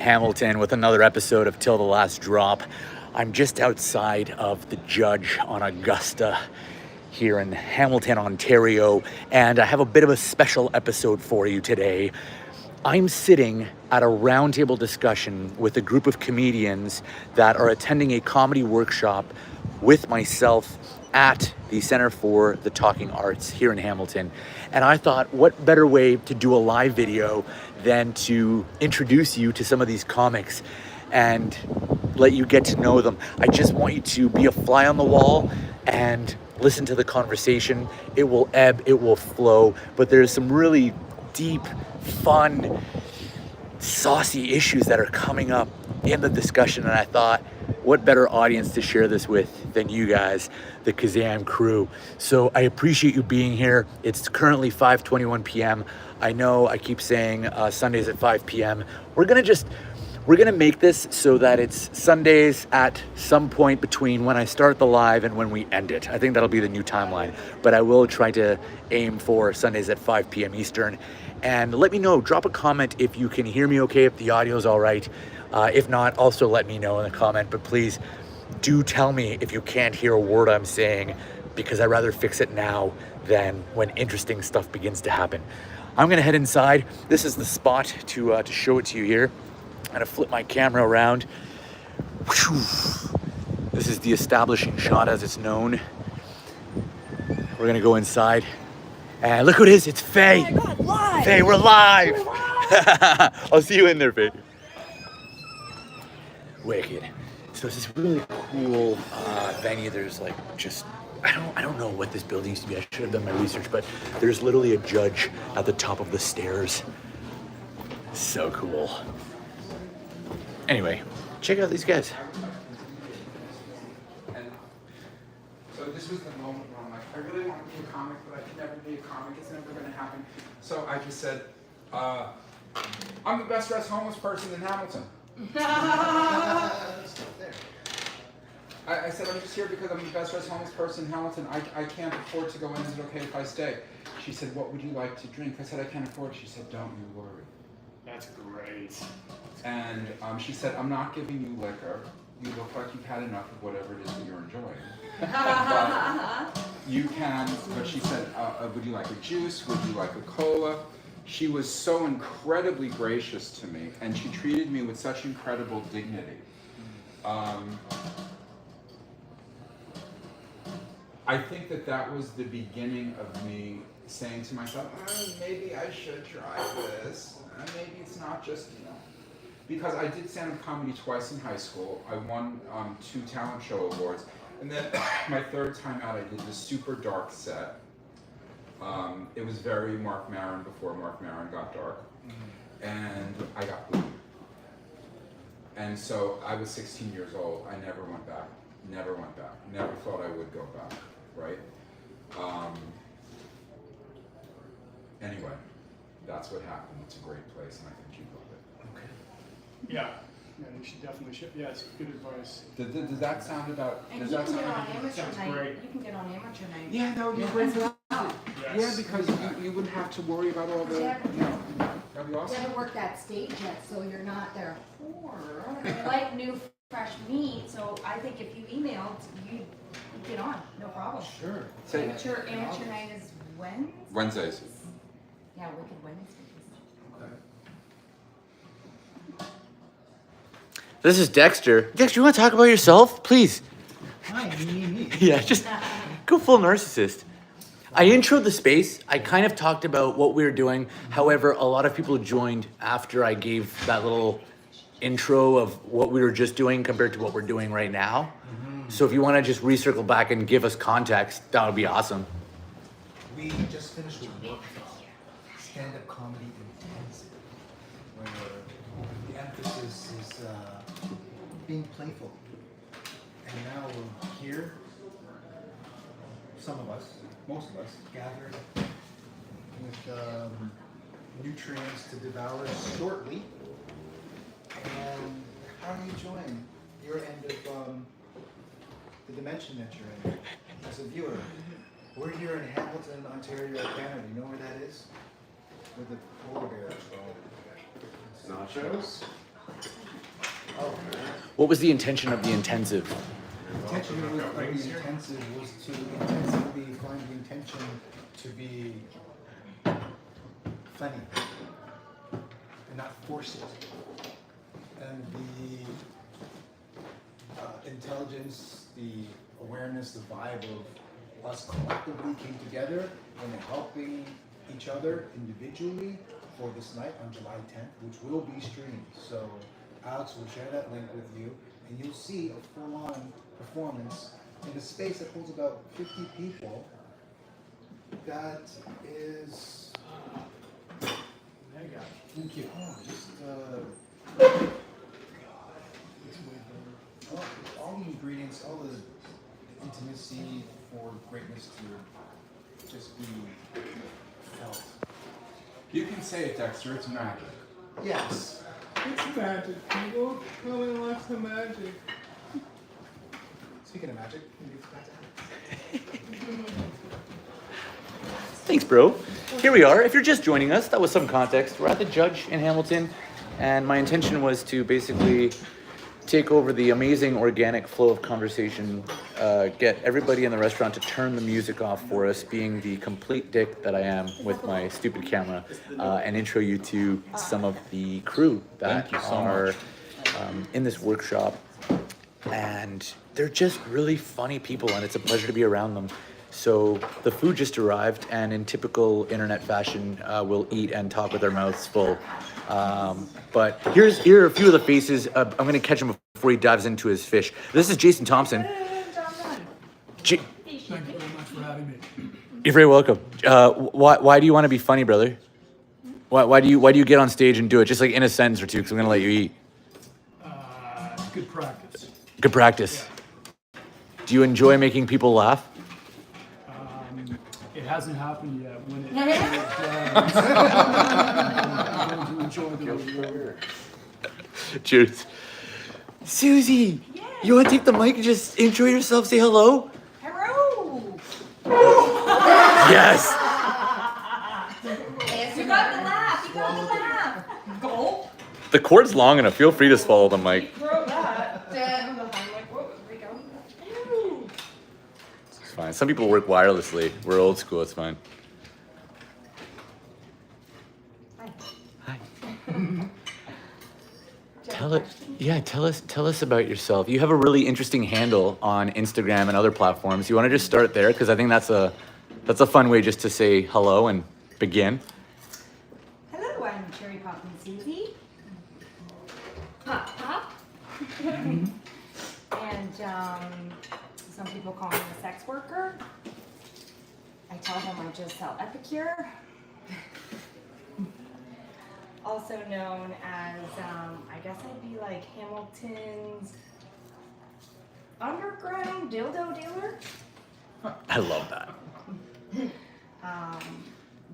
Hamilton with another episode of Till the Last Drop. I'm just outside of the Judge on Augusta here in Hamilton, Ontario, and I have a bit of a special episode for you today. I'm sitting at a roundtable discussion with a group of comedians that are attending a comedy workshop with myself at the Center for the Talking Arts here in Hamilton. And I thought, what better way to do a live video than to introduce you to some of these comics and let you get to know them. I just want you to be a fly on the wall and listen to the conversation. It will ebb, it will flow, but there's some really deep, fun, saucy issues that are coming up in the discussion, and I thought, what better audience to share this with than you guys, the Kazam crew. So I appreciate you being here. It's currently 5:21 p.m. I know I keep saying Sundays at 5 p.m. We're gonna make this so that it's Sundays at some point between when I start the live and when we end it. I think that'll be the new timeline, but I will try to aim for Sundays at 5 p.m. Eastern. And let me know, drop a comment if you can hear me okay, if the audio's all right. If not, also let me know in the comment, but please do tell me if you can't hear a word I'm saying, because I'd rather fix it now than when interesting stuff begins to happen. I'm gonna head inside. This is the spot to show it to you here. I'm gonna flip my camera around. Whew. This is the establishing shot as it's known. We're gonna go inside. And look who it is, it's Faye. Oh my God, live. Faye, we're live. We're live. I'll see you in there, Faye. Wicked. So it's this really cool venue. There's like just, I don't know what this building used to be. I should have done my research, but there's literally a judge at the top of the stairs. So cool. Anyway, check out these guys. So this was the moment where I'm like, I really want to be a comic, but I can never be a comic. It's never going to happen. So I just said, I'm the best dressed homeless person in Hamilton. I said, I'm just here because I'm the best dressed homeless person in Hamilton. I can't afford to go in. Is it okay if I stay? She said, what would you like to drink? I said, I can't afford it. She said, don't you worry. That's great. And she said, I'm not giving you liquor. You look like you've had enough of whatever it is that you're enjoying. But you can, but she said, would you like a juice? Would you like a cola? She was so incredibly gracious to me, and she treated me with such incredible dignity. I think that was the beginning of me saying to myself, maybe I should try this. Maybe it's not just, because I did stand-up comedy twice in high school. I won 2 talent show awards. And then my third time out, I did this super dark set. It was very Mark Maron before Mark Maron got dark. And I got booed. And so I was 16 years old. I never went back. Never went back. Never thought I would go back, right? Anyway, that's what happened. It's a great place, and I think you love it. Okay. Yeah, you should definitely ship. Yeah, it's good advice. Does that sound about? And Does you that can sound get on about? amateur Sounds night. great. You can get on amateur night. Yeah, no, you As bring well. Yes. Yeah, because you wouldn't have to worry about all the. Yeah. That'd be You awesome. haven't worked that stage yet, so you're not there. I like new, fresh meat, so I think if you emailed, you get on, no problem. Sure. Say Amateur night is when? Wednesdays. Yeah, Wicked Wednesdays. This is Dexter. Dexter, you want to talk about yourself, please? Hi, me. Yeah, just go full narcissist. I introed the space. I kind of talked about what we were doing. However, a lot of people joined after I gave that little intro of what we were just doing compared to what we're doing right now. So if you want to just recircle back and give us context, that would be awesome. We just finished a workshop, stand-up comedy intensive, where the emphasis is being playful. And now we're here, some of us, most of us, gathered with nutrients to devour shortly. And how are you enjoying your end of the dimension that you're in as a viewer? We're here in Hamilton, Ontario, Canada. You know where that is? Where the polar bears go. Nachos? What was the intention of the intensive? The intention of the intensive was to intensively find the intention to be funny and not force it. And the intelligence, the awareness, the vibe of us collectively came together and helping each other individually for this night on July 10th, which will be streamed. So Alex will share that link with you, and you'll see a full-on performance in a space that holds about 50 people. That is... Thank you. All the ingredients, all the intimacy for greatness to just be felt. You can say it, Dexter. It's magic. Yes. It's magic, people. Come and watch the magic. Speaking of magic, Thanks, bro. Here we are. If you're just joining us, that was some context. We're at the Judge in Hamilton, and my intention was to basically take over the amazing organic flow of conversation, get everybody in the restaurant to turn the music off for us, being the complete dick that I am with my stupid camera, and intro you to some of the crew that Thank you so are in this workshop. And they're just really funny people, and it's a pleasure to be around them. So the food just arrived, and in typical internet fashion, we'll eat and talk with our mouths full. But here are a few of the faces. I'm going to catch him before he dives into his fish. This is Jason Thompson. Thank you very much for having me. You're very welcome. Why do you want to be funny, brother? Why do you get on stage and do it? Just like in a sentence or two, because I'm going to let you eat. Good practice. Good practice. Do you enjoy making people laugh? It hasn't happened yet. When it does, I'm going to enjoy the reward. Cheers. Suzie, you want to take the mic and just intro yourself, say hello? Hello. Yes. You got the laugh. You got the laugh. Gulp. The cord's long enough. Feel free to swallow the mic. Throw that. I'm like, whoa, there we go. It's fine. Some people work wirelessly. We're old school. It's fine. Hi. Tell us about yourself. You have a really interesting handle on Instagram and other platforms. You want to just start there, because I think that's a fun way just to say hello and begin. Hello, I'm Cherry Poppin Suzie. Pop. And some people call me a sex worker. I tell them I just sell Epicure. Also known as, I guess I'd be like Hamilton's underground dildo dealer. I love that.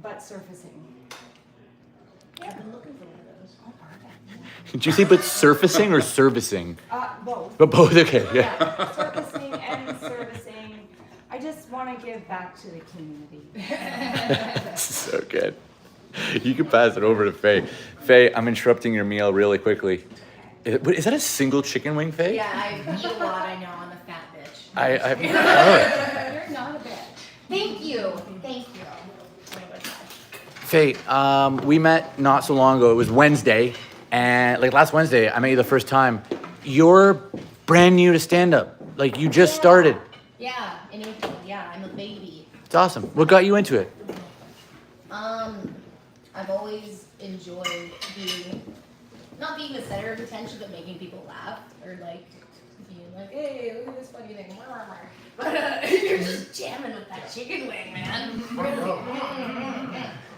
Butt surfacing. Yeah, I've been looking for one of those. Oh, perfect. Did you say but surfacing or servicing? Both. But both, okay, yeah. Yeah, surfacing and servicing. I just want to give back to the community. So good. You can pass it over to Faye. Faye, I'm interrupting your meal really quickly. Is that a single chicken wing, Faye? Yeah, I eat a lot, I know, I'm a fat bitch. You're not a bitch. Thank you. Thank you. Faye, we met not so long ago. It was Wednesday, and like last Wednesday, I met you the first time. You're brand new to stand-up. Like you just started. Yeah, in April, yeah, I'm a baby. It's awesome. What got you into it? I've always enjoyed not being the center of attention, but making people laugh, or like, being like, hey, look at this funny thing. But you're just jamming with that chicken wing, man.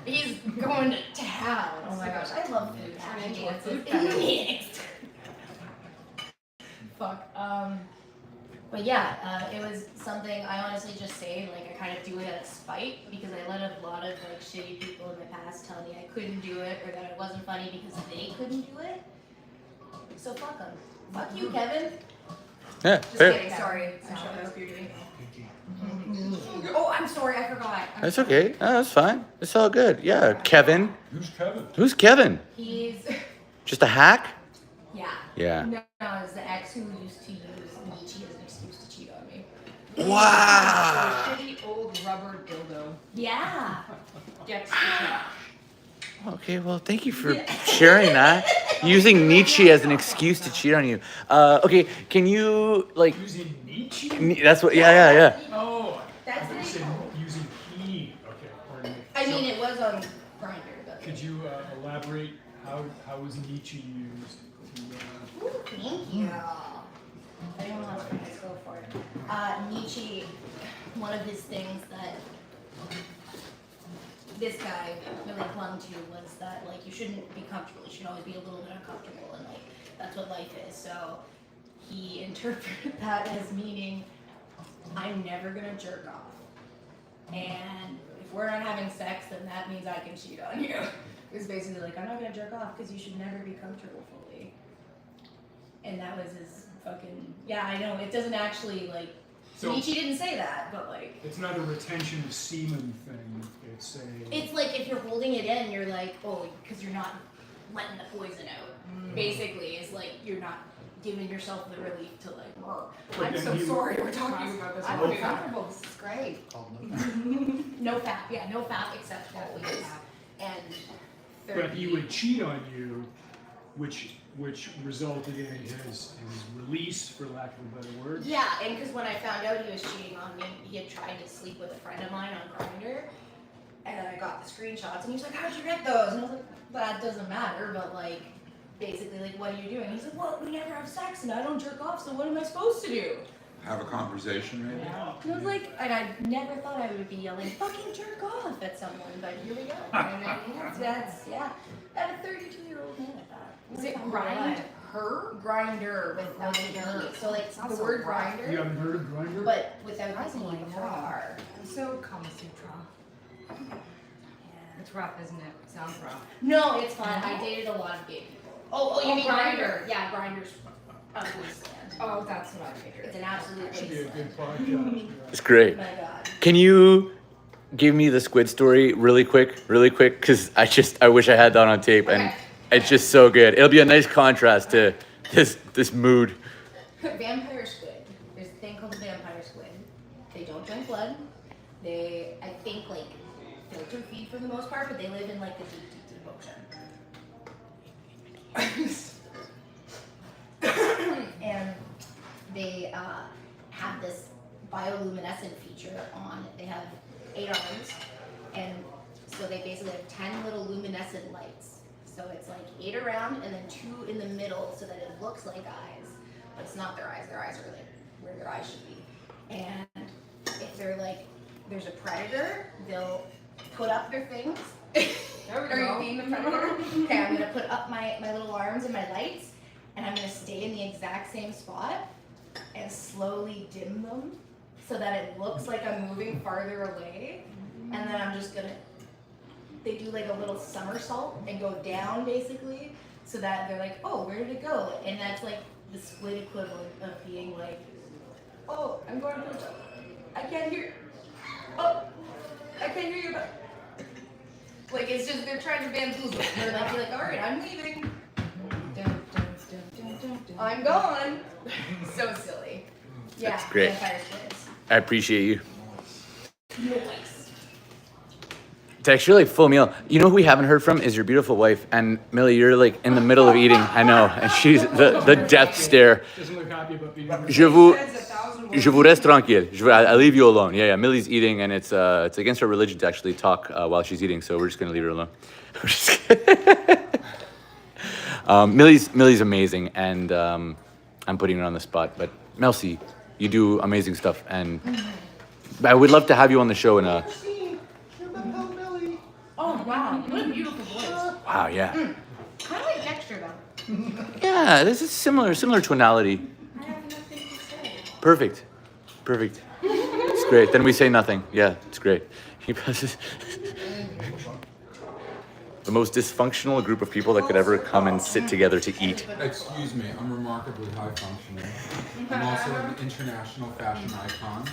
He's going to town. Oh my gosh, I love food. I enjoy food. Fuck. But yeah, it was something I honestly just say, like I kind of do it out of spite, because I let a lot of like shitty people in the past tell me I couldn't do it, or that it wasn't funny because they couldn't do it. So fuck them. Fuck you, Kevin. Yeah, Just fair. kidding, sorry. I'm sure that's what you're doing. Oh, I'm sorry, I forgot. That's okay. No, that's fine. It's all good. Yeah, Kevin. Who's Kevin? Who's Kevin? He's, Just a hack? yeah. Yeah. No, it's the ex who used to use Nietzsche as an excuse to cheat on me. Wow. Shitty old rubber dildo. Yeah. Dexter. Okay, well, thank you for sharing that. Using Nietzsche as an excuse to cheat on you. Okay, can you like? Using Nietzsche? That's what. Yeah. Oh, That's I thought you said using he. Okay, pardon me. I So, mean, it was on Grindr, but. could you elaborate how was Nietzsche used to? Ooh, thank you. I don't know how to go for it. Nietzsche, one of his things that this guy really clung to was that like you shouldn't be comfortable. You should always be a little bit uncomfortable, and like that's what life is. So he interpreted that as meaning I'm never gonna jerk off, and if we're not having sex, then that means I can cheat on you. It's basically like I'm not gonna jerk off because you should never be comfortable fully. And that was his fucking I know it doesn't actually like So- Nietzsche didn't say that, but like It's not a retention of semen thing. it's like if you're holding it in, you're like, oh, because you're not letting the poison out. Basically, is like you're not giving yourself the relief to like, But I'm then so he- sorry we're talking about this. I'm uncomfortable. This is great. no fat, no fat except always. And But he would cheat on you, which resulted in his release, for lack of a better word. yeah, and because when I found out he was cheating on me, he had tried to sleep with a friend of mine on Grindr, and I got the screenshots, and he was like, "How'd you get those?" And I was like, "That doesn't matter, but like, basically, like, what are you doing?" He's like, "Well, we never have sex, and I don't jerk off, so what am I supposed to do?" Have a conversation, maybe. And I was like, and I never thought I would be yelling, "Fucking jerk off" at someone, but here we go. And then, that's at a 32-year-old man at that. Is it grind her? Grinder without the E. So like Sounds the so word rough. grinder, You haven't heard of Grindr? but without That's the E like before that. R. I'm so Kama Sutra. It's rough, isn't it? Sounds rough. No, it's fine. I dated a lot of gay people. Oh, you Oh, mean Grindr. grinder? Yeah, grinder's a wasteland. Oh, that's what I figured. It's an absolute Should be a wasteland. good podcast. It's great. My God. Can you give me the Squid story really quick? Because I wish I had that on tape, and Okay. it's just so good. It'll be a nice contrast to this mood. Vampire squid. There's a thing called the vampire squid. They don't drink blood. They, I think, like filter feed for the most part, but they live in like the deep, deep, deep ocean. And they have this bioluminescent feature on it. They have 8 arms, and so they basically have 10 little luminescent lights. So it's like 8 around and then 2 in the middle, so that it looks like eyes, but it's not their eyes. Their eyes are like where their eyes should be. And if they're like, there's a predator, they'll put up their things. There we Are go. you being the predator? Okay, I'm gonna put up my little arms and my lights, and I'm gonna stay in the exact same spot and slowly dim them so that it looks like I'm moving farther away. And then I'm just gonna, they do like a little somersault and go down basically, so that they're like, oh, where did it go? And that's like the Squid equivalent of being like, oh, I'm going to put it, I can't hear, oh, I can't hear you, but like it's just they're trying to bamboozle. They're like, you're like, all right, I'm leaving. I'm gone. So silly. Yeah, That's great. Vampire Squids. I appreciate you. Nice. It's actually like full meal. You know who we haven't heard from is your beautiful wife. And Millie, you're like in the middle of eating. I know. And she's the death stare. Doesn't look happy about being Je vous reste tranquille. I leave you alone. Yeah. Millie's eating, and it's against her religion to actually talk while she's eating. So we're just gonna leave her alone. We're just Millie's amazing, and I'm putting her on the spot. But Melcy, you do amazing stuff, and I would love to have you on the show in a. Oh wow, what a beautiful voice. Wow. Yeah. Kind of like Dexter though. Yeah. This is similar tonality. I have nothing to say. Perfect. It's great. Then we say nothing. Yeah, it's great. He passes. The most dysfunctional group of people that could ever come and sit together to eat. Excuse me, I'm remarkably high functioning. I'm also an international fashion icon.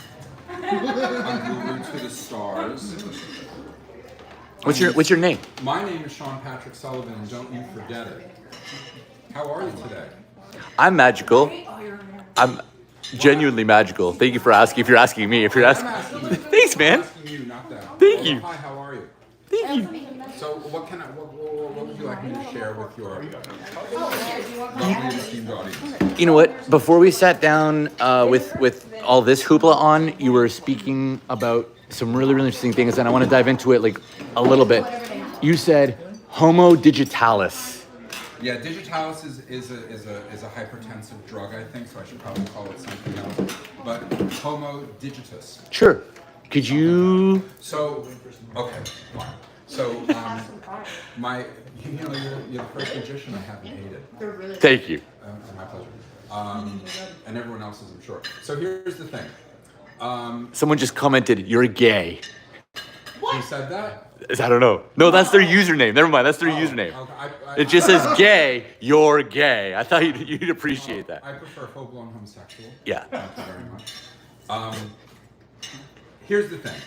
I'm moving to the stars. What's your name? My name is Sean Patrick Sullivan, and don't you forget it. How are you today? I'm magical. Oh, you're there. I'm genuinely magical. Thank you for asking. If you're asking me, if you're asking, I'm asking you. thanks, man. I'm asking you, not them. Thank Oh, you. Hi, how are you? Thank you. So, what would you like me to share with your Oh, lovely esteemed audience? You know what? Before we sat down with all this hoopla on, you were speaking about some really, really interesting things, and I want to dive into it like a little bit. You said Homo digitalis. Yeah, digitalis is a hypertensive drug, I think, so I should probably call it something else. But Homo digitus. Sure. Could you? So, okay, fine. So, you're the first magician I haven't hated. Thank you. My pleasure. And everyone else's, I'm sure. So here's the thing. Someone just commented, "You're gay." Who said that? I don't know. No, that's their username. Never mind. That's their username. Okay, It just says gay. You're gay. I thought you'd appreciate that. I prefer full-blown homosexual. Yeah. Thank you very much. Here's the thing.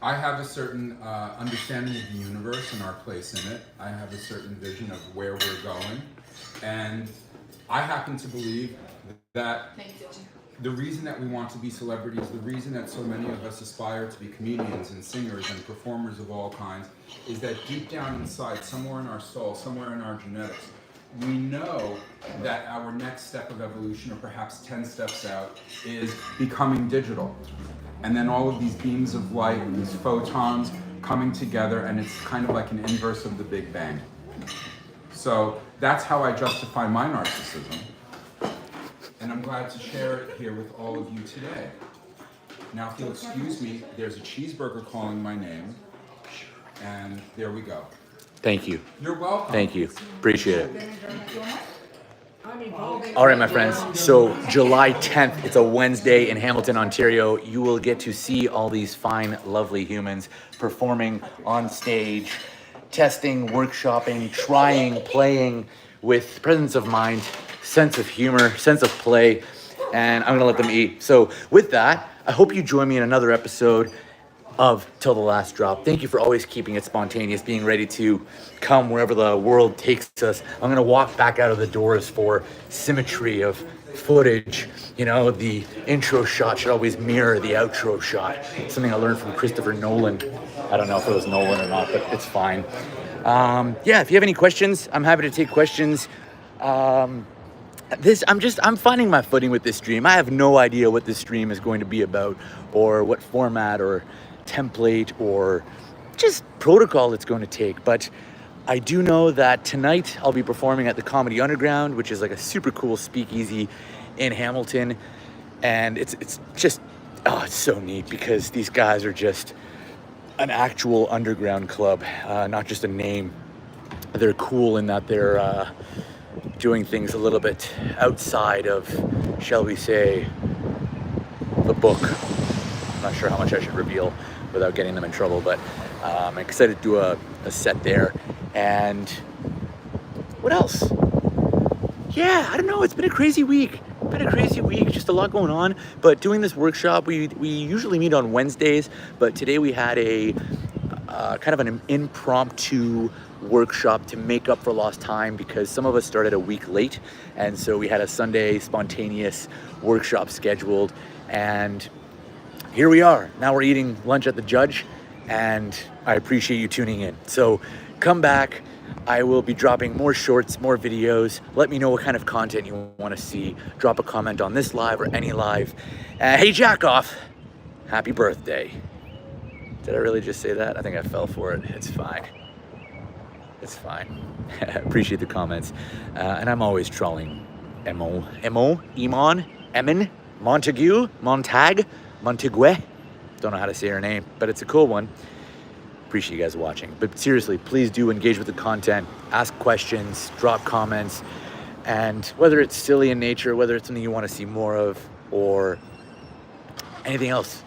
I have a certain understanding of the universe and our place in it. I have a certain vision of where we're going. And I happen to believe that the reason that we want to be celebrities, the reason that so many of us aspire to be comedians and singers and performers of all kinds, is that deep down inside, somewhere in our soul, somewhere in our genetics, we know that our next step of evolution, or perhaps 10 steps out, is becoming digital. And then all of these beams of light, these photons coming together, and it's kind of like an inverse of the Big Bang. So that's how I justify my narcissism. And I'm glad to share it here with all of you today. Now, if you'll excuse me, there's a cheeseburger calling my name. And there we go. Thank you. You're welcome. Thank you. Appreciate it. All right, my friends. So July 10th, it's a Wednesday in Hamilton, Ontario. You will get to see all these fine, lovely humans performing on stage, testing, workshopping, trying, playing with presence of mind, sense of humor, sense of play, and I'm gonna let them eat. So with that, I hope you join me in another episode of Till the Last Drop. Thank you for always keeping it spontaneous, being ready to come wherever the world takes us. I'm gonna walk back out of the doors for symmetry of footage. You know, the intro shot should always mirror the outro shot. Something I learned from Christopher Nolan. I don't know if it was Nolan or not, but it's fine. Yeah, if you have any questions, I'm happy to take questions. I'm finding my footing with this stream. I have no idea what this stream is going to be about, or what format or template or just protocol it's going to take. But I do know that tonight I'll be performing at the Comedy Underground, which is like a super cool speakeasy in Hamilton. And it's just, it's so neat because these guys are just an actual underground club, not just a name. They're cool in that they're doing things a little bit outside of, shall we say, the book. I'm not sure how much I should reveal without getting them in trouble, but I'm excited to do a set there. And what else? Yeah, I don't know. It's been a crazy week. Just a lot going on. But doing this workshop, we usually meet on Wednesdays, but today we had a kind of an impromptu workshop to make up for lost time because some of us started a week late, and so we had a Sunday spontaneous workshop scheduled, and here we are. Now we're eating lunch at the Judge, and I appreciate you tuning in. So come back. I will be dropping more shorts, more videos. Let me know what kind of content you want to see. Drop a comment on this live or any live. Hey, jack off. Happy birthday. Did I really just say that? I think I fell for it. It's fine. It's fine. Appreciate the comments. And I'm always trolling Emo, Iman, Emin, Montague, Montag, Montague. Don't know how to say her name, but it's a cool one. Appreciate you guys watching. But seriously, please do engage with the content. Ask questions, drop comments. And whether it's silly in nature, whether it's something you want to see more of, or anything else,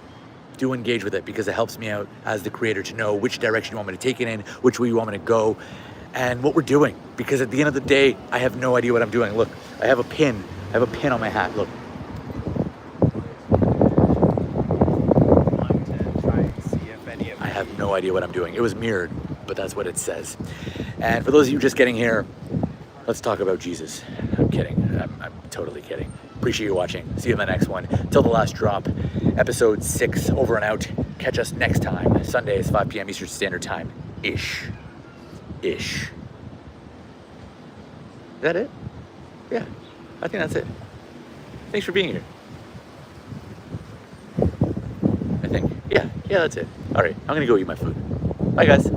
do engage with it because it helps me out as the creator to know which direction you want me to take it in, which way you want me to go, and what we're doing. Because at the end of the day, I have no idea what I'm doing. Look, I have a pin. I have a pin on my hat. Look. I have no idea what I'm doing. It was mirrored, but that's what it says. And for those of you just getting here, let's talk about Jesus. I'm kidding. I'm totally kidding. Appreciate you watching. See you in the next one. Till the last drop, episode 6 over and out. Catch us next time. Sundays, 5 p.m. Eastern Standard Time. Ish. Is that it? Yeah, I think that's it. Thanks for being here. I think. Yeah, that's it. All right, I'm gonna go eat my food. Bye, guys.